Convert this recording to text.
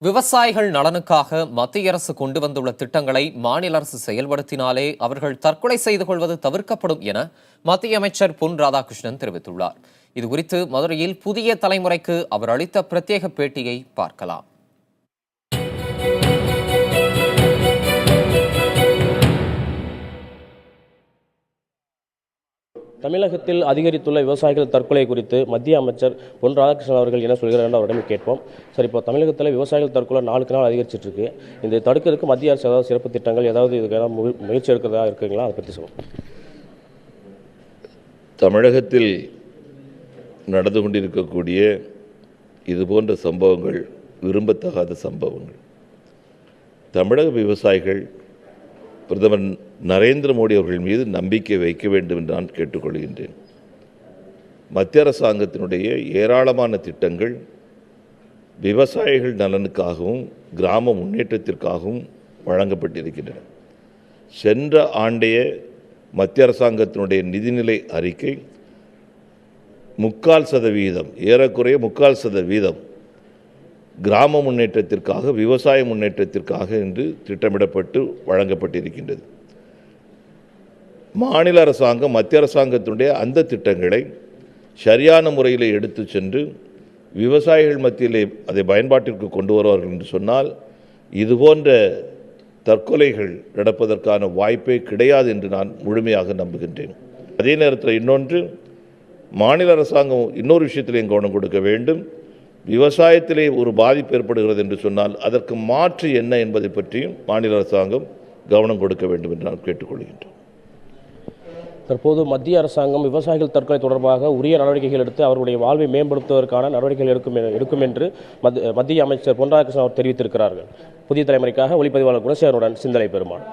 விவசாயிகள் நலனுக்காக மத்திய அரசு கொண்டு வந்துள்ள திட்டங்களை மாநில அரசு செயல்படுத்தினாலே அவர்கள் தற்கொலை செய்து கொள்வது தவிர்க்கப்படும் என மத்திய அமைச்சர் பொன் ராதாகிருஷ்ணன் தெரிவித்துள்ளார். இதுகுறித்து மதுரையில் புதிய தலைமுறைக்கு அவர் அளித்த பிரத்யேக பேட்டியை பார்க்கலாம். தமிழகத்தில் அதிகரித்துள்ள விவசாயிகள் தற்கொலை குறித்து மத்திய அமைச்சர் பொன் ராதாகிருஷ்ணன் அவர்கள் என்ன சொல்கிறார் என்று அவரிடம் கேட்போம். சார், இப்போ தமிழகத்தில் விவசாயிகள் தற்கொலை நாளுக்கு நாள் அதிகரிச்சிட்டு இருக்கு. இந்த தடுக்கிறதுக்கு மத்திய அரசு ஏதாவது சிறப்பு திட்டங்கள் ஏதாவது இதுக்கான முயற்சி எடுக்கிறதா இருக்குங்களா? அதை பற்றி சொல்லுவோம். தமிழகத்தில் நடந்து கொண்டிருக்கக்கூடிய இதுபோன்ற சம்பவங்கள் விரும்பத்தகாத சம்பவங்கள். தமிழக விவசாயிகள் பிரதமர் நரேந்திர மோடி அவர்கள் மீது நம்பிக்கை வைக்க வேண்டும் என்று நான் கேட்டுக்கொள்கின்றேன். மத்திய அரசாங்கத்தினுடைய ஏராளமான திட்டங்கள் விவசாயிகள் நலனுக்காகவும் கிராம முன்னேற்றத்திற்காகவும் வழங்கப்பட்டிருக்கின்றன. சென்ற ஆண்டைய மத்திய அரசாங்கத்தினுடைய நிதிநிலை அறிக்கை 3/4%, ஏறக்குறைய 3/4% கிராம முன்னேற்றத்திற்காக, விவசாய முன்னேற்றத்திற்காக என்று திட்டமிடப்பட்டு வழங்கப்பட்டிருக்கின்றது. மாநில அரசாங்கம் மத்திய அரசாங்கத்தினுடைய அந்த திட்டங்களை சரியான முறையில் எடுத்து சென்று விவசாயிகள் மத்தியிலே அதை பயன்பாட்டிற்கு கொண்டு வருவார்கள் என்று சொன்னால் இதுபோன்ற தற்கொலைகள் நடப்பதற்கான வாய்ப்பே கிடையாது என்று நான் முழுமையாக நம்புகின்றேன். அதே நேரத்தில் இன்னொன்று, மாநில அரசாங்கம் இன்னொரு விஷயத்திலையும் கவனம் கொடுக்க வேண்டும். விவசாயத்திலே ஒரு பாதிப்பு ஏற்படுகிறது என்று சொன்னால் அதற்கு மாற்று என்ன என்பதை பற்றியும் மாநில அரசாங்கம் கவனம் கொடுக்க வேண்டும் என்று நான் கேட்டுக்கொள்கின்றேன். தற்போது மத்திய அரசாங்கம் விவசாயிகள் தற்கொலை தொடர்பாக உரிய நடவடிக்கைகள் எடுத்து அவருடைய வாழ்வை மேம்படுத்துவதற்கான நடவடிக்கைகள் எடுக்கும் என்று மத்திய அமைச்சர் பொன் ராதாகிருஷ்ணன் அவர் தெரிவித்திருக்கிறார்கள். புதிய தலைமுறைக்காக ஒளிப்பதிவாளர் குணசேகரனுடன் சிந்தனை பெருமாள்.